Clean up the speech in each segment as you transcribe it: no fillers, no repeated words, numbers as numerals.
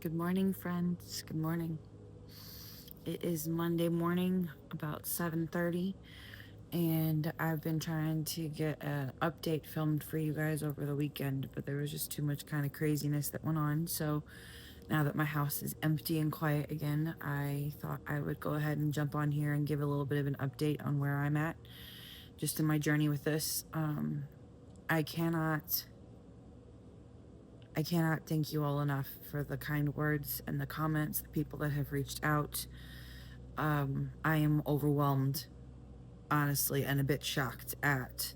Good morning, friends. Good morning. It is Monday morning, about 7:30, and I've been trying to get an update filmed for you guys over the weekend, but there was just too much kind of craziness that went on. So now that my house is empty and quiet again, I thought I would go ahead and jump on here and give a little bit of an update on where I'm at, just in my journey with this. I cannot I cannot thank you all enough for the kind words and the comments, the people that have reached out. I am overwhelmed, honestly, and a bit shocked at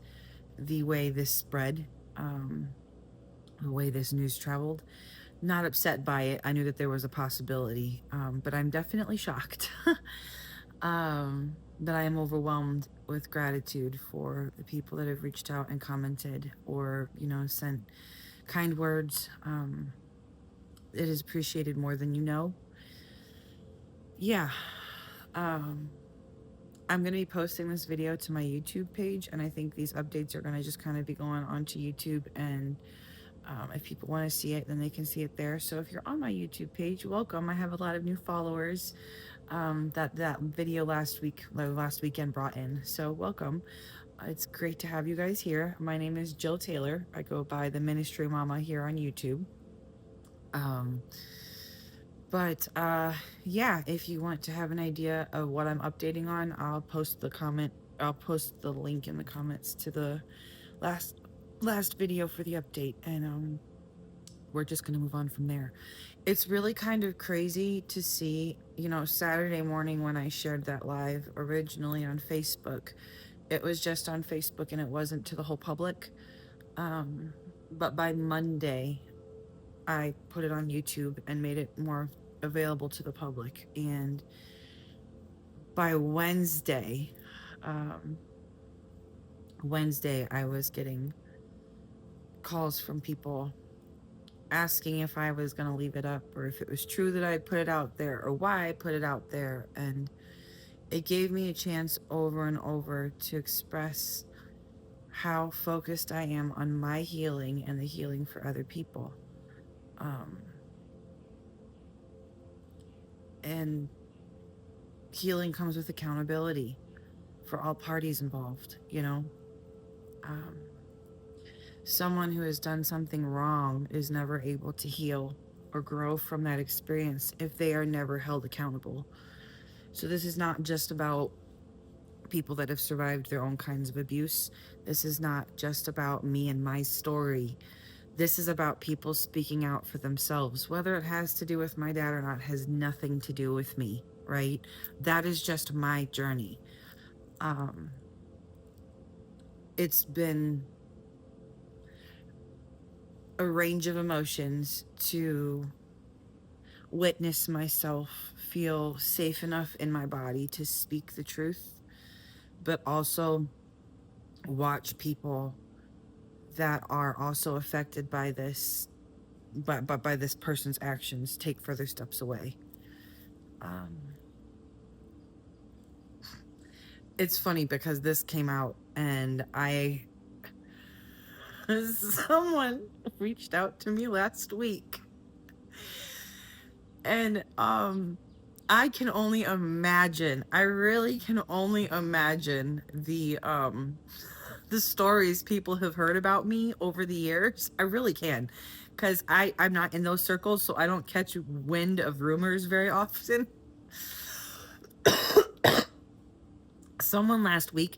the way this spread, um, the way this news traveled. Not upset by it. I knew that there was a possibility, but I'm definitely shocked. But I am overwhelmed with gratitude for the people that have reached out and commented or, sent kind words. It is appreciated more than you know. Yeah. Um, I'm going to be posting this video to my YouTube page, and I think these updates are going to just kind of be going onto YouTube. And if people want to see it, then they can see it there. So if you're on my YouTube page, welcome. I have a lot of new followers that video last weekend brought in. So welcome. It's great to have you guys here. My name is Jill Taylor. I go by the Ministry Mama here on YouTube. Um, But yeah, if you want to have an idea of what I'm updating on, I'll post the link in the comments to the last last video for the update, and we're just gonna move on from there. It's really kind of crazy to see, Saturday morning when I shared that live originally on Facebook. It was just on Facebook and it wasn't to the whole public. Um, but by Monday, I put it on YouTube and made it more available to the public. And by um, Wednesday, I was getting calls from people asking if I was going to leave it up or if it was true that I put it out there or why I put it out there. And it gave me a chance over and over to express how focused I am on my healing and the healing for other people. Um, and healing comes with accountability for all parties involved, Um, someone who has done something wrong is never able to heal or grow from that experience if they are never held accountable. So, this is not just about people that have survived their own kinds of abuse. This is not just about me and my story. This is about people speaking out for themselves. Whether it has to do with my dad or not has nothing to do with me, right? That is just my journey. Um, it's been a range of emotions to witness myself feel safe enough in my body to speak the truth, but also watch people that are also affected by this, but by this person's actions take further steps away. Um, it's funny because this came out and someone reached out to me last week, and I can only imagine. I really can only imagine the stories people have heard about me over the years. I really can, because I'm not in those circles, so I don't catch wind of rumors very often. Someone last week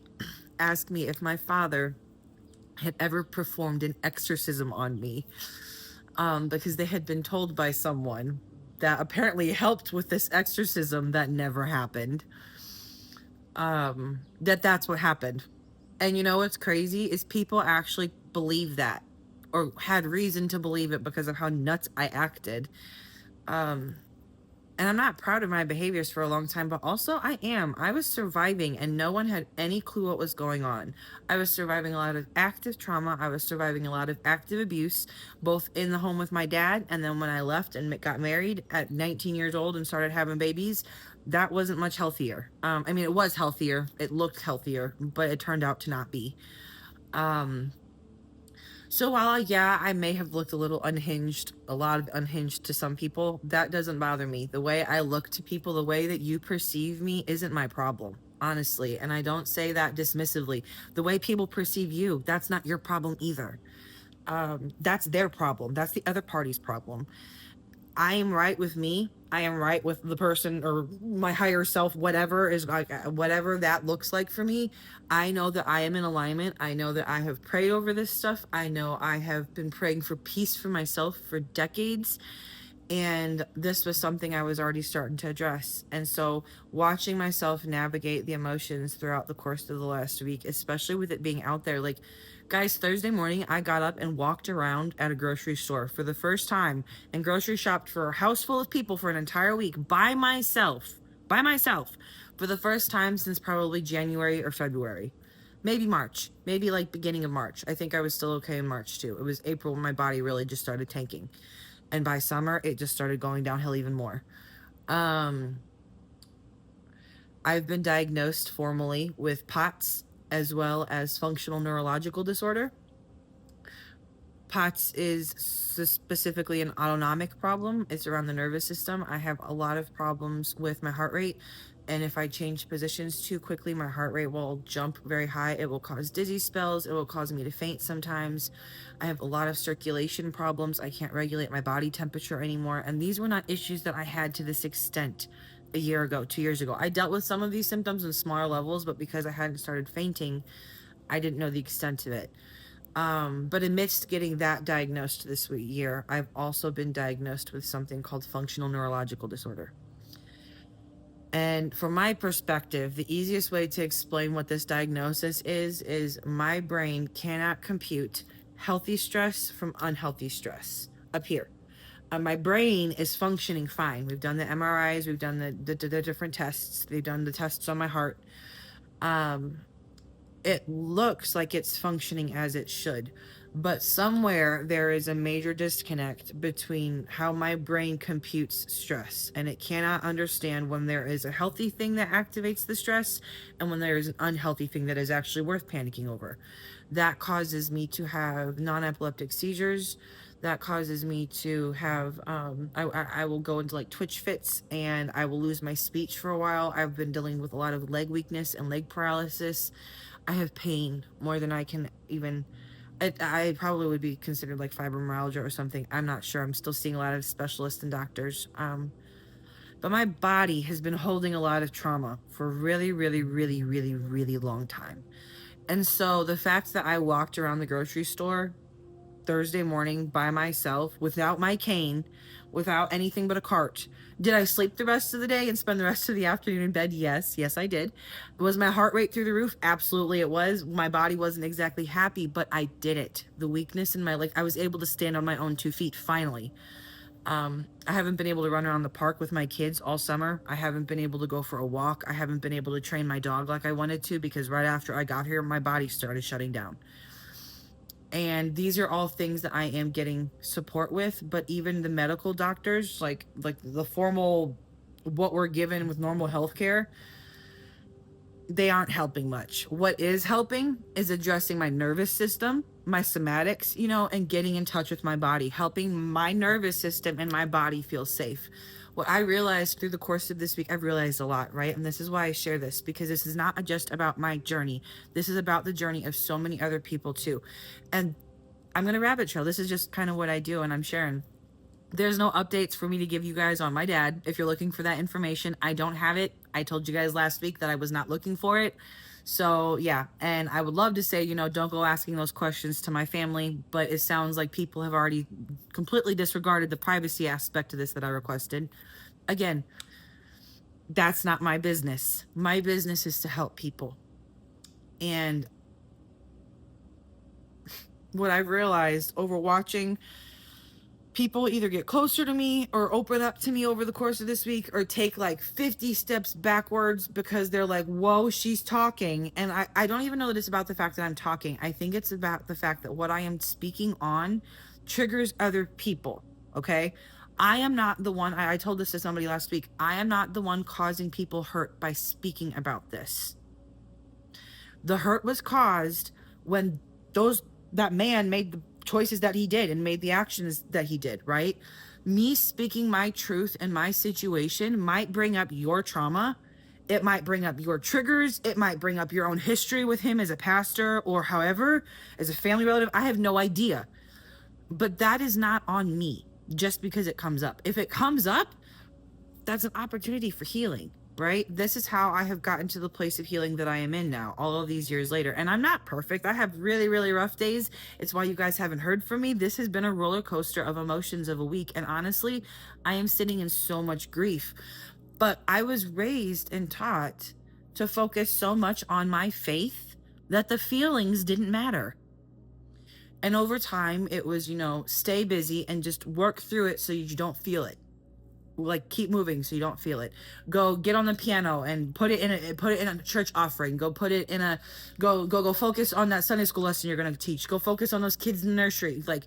asked me if my father had ever performed an exorcism on me, because they had been told by someone that apparently helped with this exorcism that never happened. That's what happened. And you know what's crazy is people actually believe that or had reason to believe it because of how nuts I acted. Um, and I'm not proud of my behaviors for a long time, but also I am. I was surviving and no one had any clue what was going on. I was surviving a lot of active trauma. I was surviving a lot of active abuse, both in the home with my dad, and then when I left and got married at 19 years old and started having babies, that wasn't much healthier. I mean, it was healthier. It looked healthier, but it turned out to not be. Um, So while yeah, I may have looked a little unhinged, a lot of unhinged to some people, that doesn't bother me. The way I look to people, the way that you perceive me isn't my problem, honestly. And I don't say that dismissively. The way people perceive you, that's not your problem either. That's their problem. That's the other party's problem. I am right with me. I am right with the person or my higher self, whatever is like, whatever that looks like for me. I know that I am in alignment. I know that I have prayed over this stuff. I know I have been praying for peace for myself for decades. And this was something I was already starting to address. And so, watching myself navigate the emotions throughout the course of the last week, especially with it being out there, like, guys, Thursday morning, I got up and walked around at a grocery store for the first time and grocery shopped for a house full of people for an entire week by myself, for the first time since probably January or February. Maybe March, maybe like beginning of March. I think I was still okay in March too. It was April when my body really just started tanking. And by summer, it just started going downhill even more. Um, I've been diagnosed formally with POTS as well as functional neurological disorder. POTS is specifically an autonomic problem. It's around the nervous system. I have a lot of problems with my heart rate. And if I change positions too quickly, my heart rate will jump very high. It will cause dizzy spells. It will cause me to faint sometimes. I have a lot of circulation problems. I can't regulate my body temperature anymore. And these were not issues that I had to this extent a year ago, 2 years ago. I dealt with some of these symptoms in smaller levels, but because I hadn't started fainting, I didn't know the extent of it. But amidst getting that diagnosed this year, I've also been diagnosed with something called functional neurological disorder. And from my perspective, the easiest way to explain what this diagnosis is my brain cannot compute healthy stress from unhealthy stress up here. My brain is functioning fine. We've done the MRIs, we've done the different tests, they've done the tests on my heart. It looks like it's functioning as it should, but somewhere there is a major disconnect between how my brain computes stress, and it cannot understand when there is a healthy thing that activates the stress and when there is an unhealthy thing that is actually worth panicking over. That causes me to have non-epileptic seizures. That causes me to have I will go into like twitch fits, and I will lose my speech for a while. I've been dealing with a lot of leg weakness and leg paralysis. I have pain more than I can even. I probably would be considered like fibromyalgia or something. I'm not sure. I'm still seeing a lot of specialists and doctors. But my body has been holding a lot of trauma for a really, really, really, really, really long time. And so the fact that I walked around the grocery store Thursday morning by myself without my cane, without anything but a cart. Did I sleep the rest of the day and spend the rest of the afternoon in bed? Yes. Yes, I did. Was my heart rate through the roof? Absolutely, it was. My body wasn't exactly happy, but I did it. The weakness in my leg, I was able to stand on my own 2 feet finally. I haven't been able to run around the park with my kids all summer. I haven't been able to go for a walk. I haven't been able to train my dog like I wanted to because right after I got here, my body started shutting down. And these are all things that I am getting support with, but even the medical doctors, like the formal what we're given with normal healthcare, they aren't helping much. What is helping is addressing my nervous system, my somatics, and getting in touch with my body, helping my nervous system and my body feel safe. What I realized through the course of this week, I've realized a lot, right? And this is why I share this, because this is not just about my journey. This is about the journey of so many other people too. And I'm going to rabbit trail. This is just kind of what I do, and I'm sharing. There's no updates for me to give you guys on my dad. If you're looking for that information, I don't have it. I told you guys last week that I was not looking for it. So yeah, and I would love to say, don't go asking those questions to my family, but it sounds like people have already completely disregarded the privacy aspect of this that I requested. Again, that's not my business. My business is to help people. And what I've realized over watching people either get closer to me or open up to me over the course of this week or take like 50 steps backwards because they're like, whoa, she's talking. And I don't even know that it's about the fact that I'm talking. I think it's about the fact that what I am speaking on triggers other people. Okay. I am not the one, I told this to somebody last week. I am not the one causing people hurt by speaking about this. The hurt was caused when that man made the choices that he did and made the actions that he did, right? Me speaking my truth and my situation might bring up your trauma. It might bring up your triggers. It might bring up your own history with him as a pastor or however, as a family relative. I have no idea. But that is not on me just because it comes up. If it comes up, that's an opportunity for healing, right? This is how I have gotten to the place of healing that I am in now, all of these years later. And I'm not perfect. I have really, really rough days. It's why you guys haven't heard from me. This has been a roller coaster of emotions of a week. And honestly, I am sitting in so much grief. But I was raised and taught to focus so much on my faith that the feelings didn't matter. And over time, it was, stay busy and just work through it so you don't feel it. Like, keep moving so you don't feel it. Go get on the piano and put it in a church offering. Go put it in a go focus on that Sunday school lesson you're going to teach. Go focus on those kids in the nursery. Like,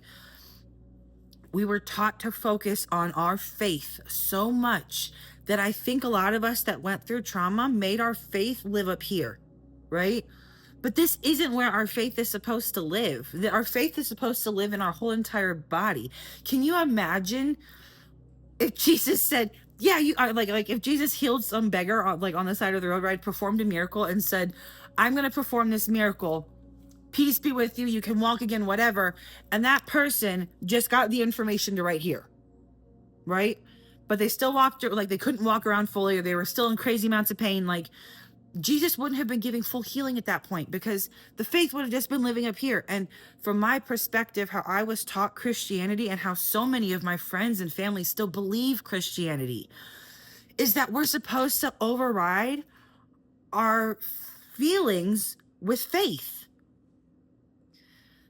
we were taught to focus on our faith so much that I think a lot of us that went through trauma made our faith live up here, right? But this isn't where our faith is supposed to live. Our faith is supposed to live in our whole entire body. Can you imagine if Jesus said, yeah, you are like if Jesus healed some beggar on the side of the road, right? Performed a miracle and said, I'm going to perform this miracle. Peace be with you. You can walk again, whatever. And that person just got the information to right here, right? But they still walked, they couldn't walk around fully, or they were still in crazy amounts of pain. Like, Jesus wouldn't have been giving full healing at that point because the faith would have just been living up here. And from my perspective, how I was taught Christianity and how so many of my friends and family still believe Christianity is that we're supposed to override our feelings with faith.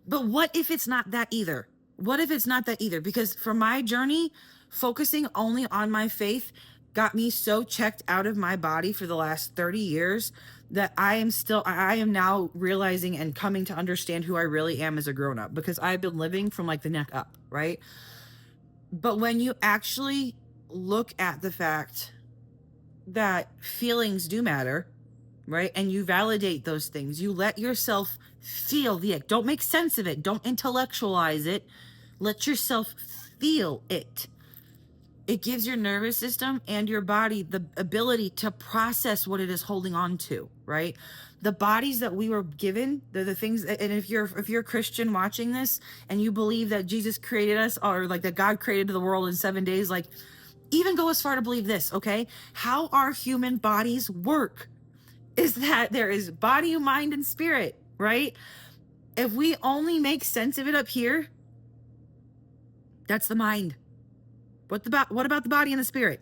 But what if it's not that either? What if it's not that either? Because for my journey, focusing only on my faith got me so checked out of my body for the last 30 years that I am now realizing and coming to understand who I really am as a grown up, because I've been living from the neck up, right? But when you actually look at the fact that feelings do matter, right? And you validate those things, you let yourself feel don't make sense of it. Don't intellectualize it. Let yourself feel it. It gives your nervous system and your body the ability to process what it is holding on to, right? The bodies that we were given, the things, and if you're a Christian watching this and you believe that Jesus created us, or that God created the world in 7 days, even go as far to believe this, okay? How our human bodies work is that there is body, mind, and spirit, right? If we only make sense of it up here, that's the mind. What about the body and the spirit?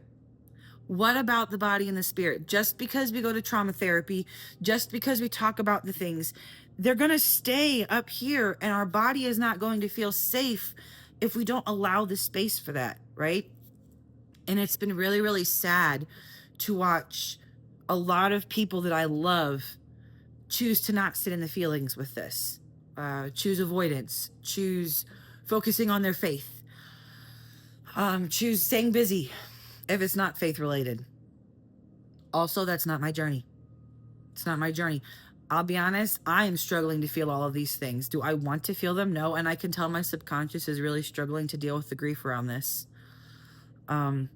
What about the body and the spirit? Just because we go to trauma therapy, just because we talk about the things, they're going to stay up here, and our body is not going to feel safe if we don't allow the space for that, right? And it's been really, really sad to watch a lot of people that I love choose to not sit in the feelings with this, choose avoidance, choose focusing on their faith, choose staying busy if it's not faith related. Also, that's not my journey. It's not my journey. I'll be honest, I am struggling to feel all of these things. Do I want to feel them? No. And I can tell my subconscious is really struggling to deal with the grief around this. I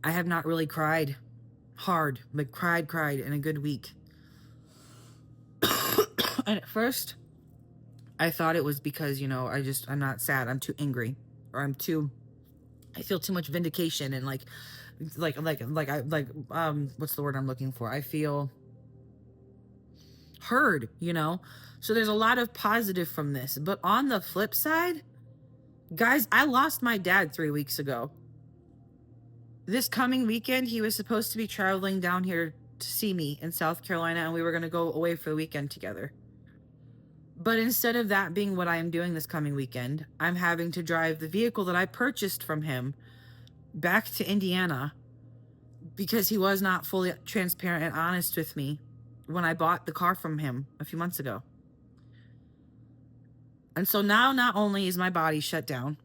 have not really cried hard, but cried in a good week. And at first, I thought it was because, I'm not sad. I'm too angry, or I feel too much vindication and what's the word I'm looking for? I feel heard, So there's a lot of positive from this. But on the flip side, guys, I lost my dad 3 weeks ago. This coming weekend, he was supposed to be traveling down here to see me in South Carolina, and we were going to go away for the weekend together. But instead of that being what I am doing this coming weekend, I'm having to drive the vehicle that I purchased from him back to Indiana because he was not fully transparent and honest with me when I bought the car from him a few months ago. And so now not only is my body shut down,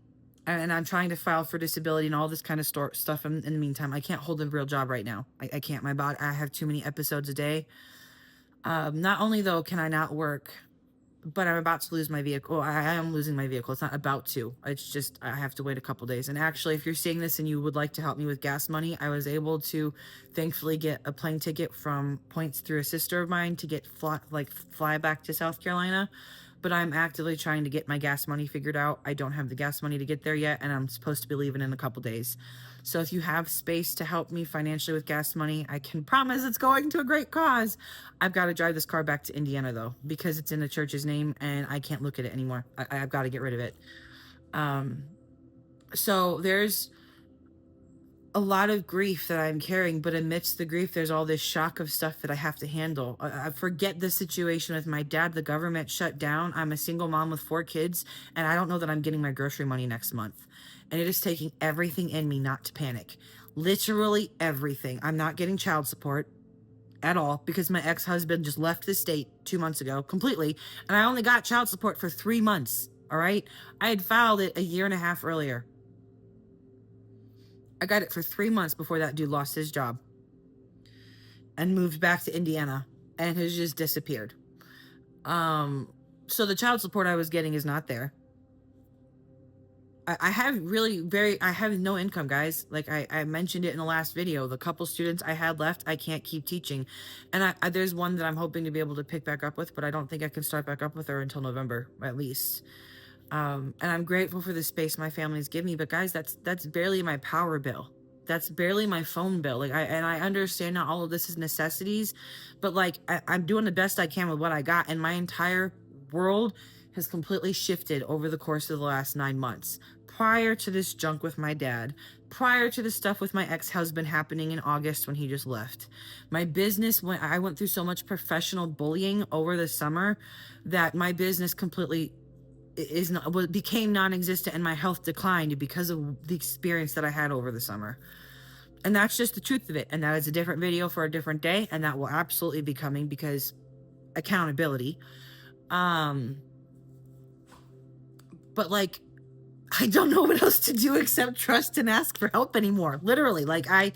and I'm trying to file for disability and all this kind of stuff in the meantime, I can't hold a real job right now. I can't. I have too many episodes a day. Not only though can I not work, but I'm about to lose my vehicle. I am losing my vehicle. It's not about to. It's just I have to wait a couple days. And actually, if you're seeing this and you would like to help me with gas money, I was able to thankfully get a plane ticket from points through a sister of mine to get fly back to South Carolina. But I'm actively trying to get my gas money figured out. I don't have the gas money to get there yet, and I'm supposed to be leaving in a couple days. So if you have space to help me financially with gas money, I can promise it's going to a great cause. I've got to drive this car back to Indiana though, because it's in the church's name and I can't look at it anymore. I've got to get rid of it. So there's a lot of grief that I'm carrying, but amidst the grief, there's all this shock of stuff that I have to handle. I forget the situation with my dad. The government shut down. I'm a single mom with 4 kids, and I don't know that I'm getting my grocery money next month. And it is taking everything in me not to panic. Literally everything. I'm not getting child support at all because my ex-husband just left the state 2 months ago completely, and I only got child support for 3 months. All right. I had filed it a year and a half earlier. I got it for 3 months before that dude lost his job and moved back to Indiana and has just disappeared. So the child support I was getting is not there. I have no income, guys. Like I mentioned it in the last video, the couple students I had left, I can't keep teaching. And there's one that I'm hoping to be able to pick back up with, but I don't think I can start back up with her until November, at least. And I'm grateful for the space my family's given me, but guys, that's barely my power bill. That's barely my phone bill. Like I understand not all of this is necessities, but like I'm doing the best I can with what I got, and my entire world has completely shifted over the course of the last 9 months. Prior to this junk with my dad, prior to the stuff with my ex-husband happening in August when he just left, my business I went through so much professional bullying over the summer that my business completely became non-existent, and my health declined because of the experience that I had over the summer. And that's just the truth of it. And that is a different video for a different day, and that will absolutely be coming because accountability. But like, I don't know what else to do except trust and ask for help anymore. Literally, like I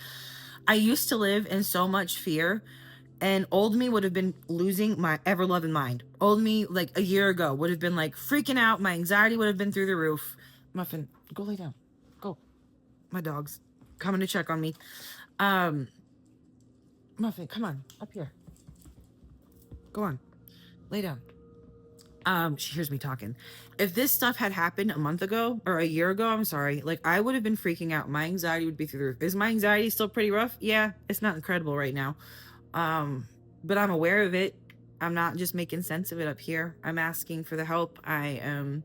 used to live in so much fear, and old me would have been losing my ever-loving mind. Old me, like a year ago, would have been like freaking out. My anxiety would have been through the roof. Muffin, go lay down. Go. My dog's coming to check on me. Muffin, come on, up here. Go on, lay down. She hears me talking. If this stuff had happened a month ago or a year ago, I'm sorry, like I would have been freaking out. My anxiety would be through the roof. Is my anxiety still pretty rough? Yeah, it's not incredible right now. But I'm aware of it. I'm not just making sense of it up here. I'm asking for the help. I am,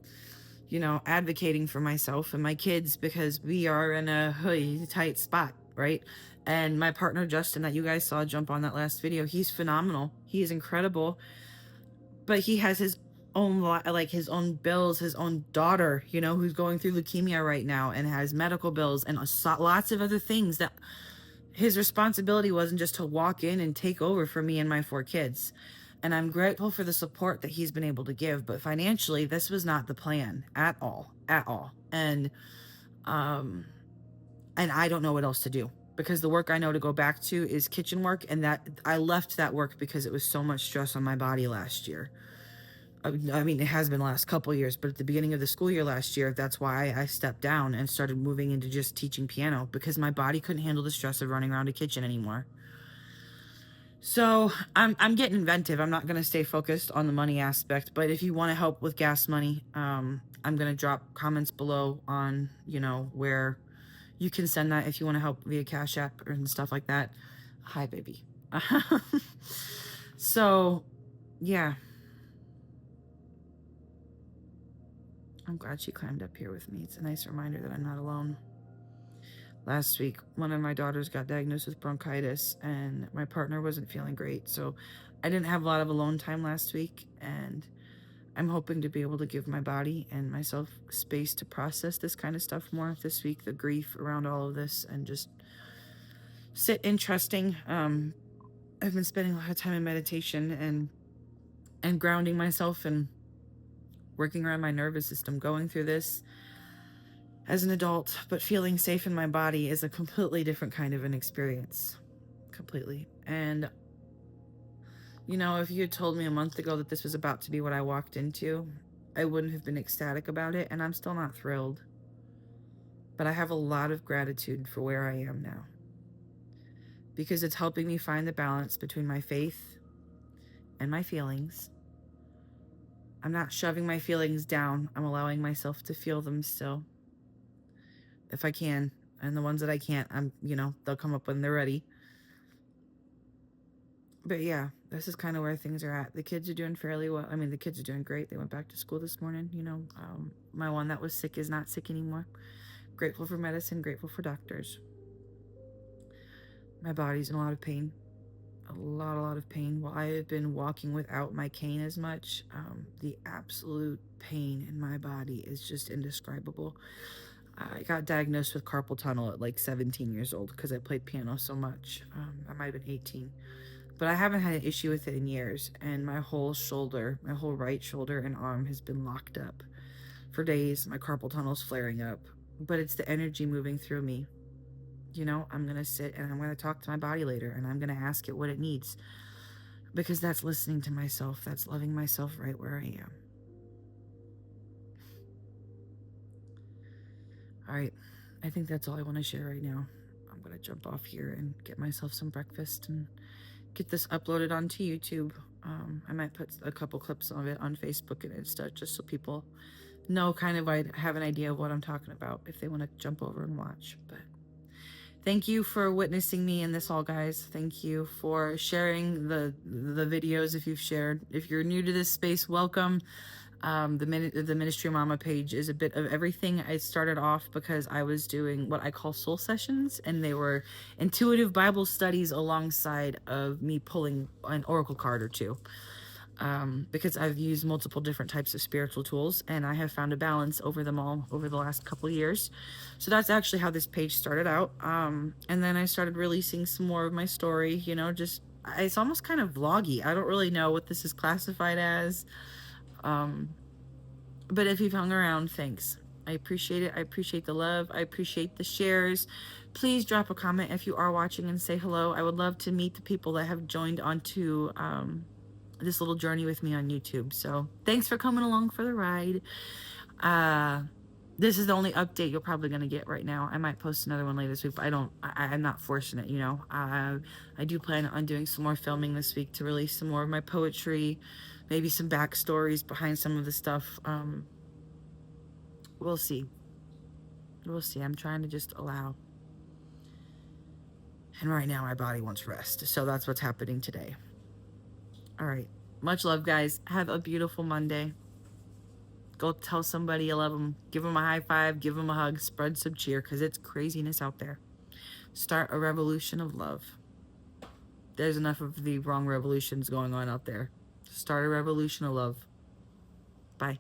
advocating for myself and my kids because we are in a tight spot, right? And my partner, Justin, that you guys saw jump on that last video, he's phenomenal. He is incredible. But he has his his own bills, his own daughter, who's going through leukemia right now and has medical bills and lots of other things that his responsibility wasn't just to walk in and take over for me and my 4 kids. And I'm grateful for the support that he's been able to give, but financially this was not the plan at all. And I don't know what else to do because the work I know to go back to is kitchen work, and that I left that work because it was so much stress on my body last year. I mean, it has been the last couple years, but at the beginning of the school year last year, that's why I stepped down and started moving into just teaching piano, because my body couldn't handle the stress of running around a kitchen anymore. So I'm getting inventive. I'm not going to stay focused on the money aspect, but if you want to help with gas money, I'm going to drop comments below on, where you can send that if you want to help via Cash App and stuff like that. Hi, baby. So, yeah. I'm glad she climbed up here with me. It's a nice reminder that I'm not alone. Last week, one of my daughters got diagnosed with bronchitis, and my partner wasn't feeling great. So I didn't have a lot of alone time last week, and I'm hoping to be able to give my body and myself space to process this kind of stuff more this week, the grief around all of this, and just sit in trusting. I've been spending a lot of time in meditation and grounding myself and working around my nervous system. Going through this as an adult, but feeling safe in my body is a completely different kind of an experience. Completely. And You know, if you had told me a month ago that this was about to be what I walked into, I wouldn't have been ecstatic about it, and I'm still not thrilled. But I have a lot of gratitude for where I am now, because it's helping me find the balance between my faith and my feelings. I'm not shoving my feelings down. I'm allowing myself to feel them still, if I can. And the ones that I can't, they'll come up when they're ready. But yeah, this is kind of where things are at. The kids are doing fairly well. I mean, the kids are doing great. They went back to school this morning. My one that was sick is not sick anymore. Grateful for medicine, grateful for doctors. My body's in a lot of pain. A lot of pain. While I have been walking without my cane as much, the absolute pain in my body is just indescribable. I got diagnosed with carpal tunnel at like 17 years old because I played piano so much. I might have been 18. But I haven't had an issue with it in years, and my whole shoulder, my whole right shoulder and arm has been locked up for days. My carpal tunnel's flaring up, but it's the energy moving through me. I'm going to sit and I'm going to talk to my body later, and I'm going to ask it what it needs, because that's listening to myself. That's loving myself right where I am. All right. I think that's all I want to share right now. I'm going to jump off here and get myself some breakfast and get this uploaded onto YouTube. I might put a couple clips of it on Facebook and Insta, just so people know, kind of, I have an idea of what I'm talking about if they want to jump over and watch. But thank you for witnessing me in this all, guys. Thank you for sharing the videos. If you're new to this space, welcome. The Ministry Mama page is a bit of everything. I started off because I was doing what I call soul sessions, and they were intuitive Bible studies alongside of me pulling an oracle card or two. Because I've used multiple different types of spiritual tools, and I have found a balance over them all over the last couple of years. So that's actually how this page started out. And then I started releasing some more of my story, it's almost kind of vloggy. I don't really know what this is classified as. But if you've hung around, thanks. I appreciate it. I appreciate the love. I appreciate the shares. Please drop a comment if you are watching and say hello. I would love to meet the people that have joined onto this little journey with me on YouTube. So thanks for coming along for the ride. This is the only update you're probably going to get right now. I might post another one later this week, but I'm not forcing it, I do plan on doing some more filming this week to release some more of my poetry, maybe some backstories behind some of the stuff. We'll see. I'm trying to just allow. And right now my body wants rest. So that's what's happening today. All right. Much love, guys. Have a beautiful Monday. Go tell somebody you love them. Give them a high five. Give them a hug. Spread some cheer, because it's craziness out there. Start a revolution of love. There's enough of the wrong revolutions going on out there. Start a revolution of love. Bye.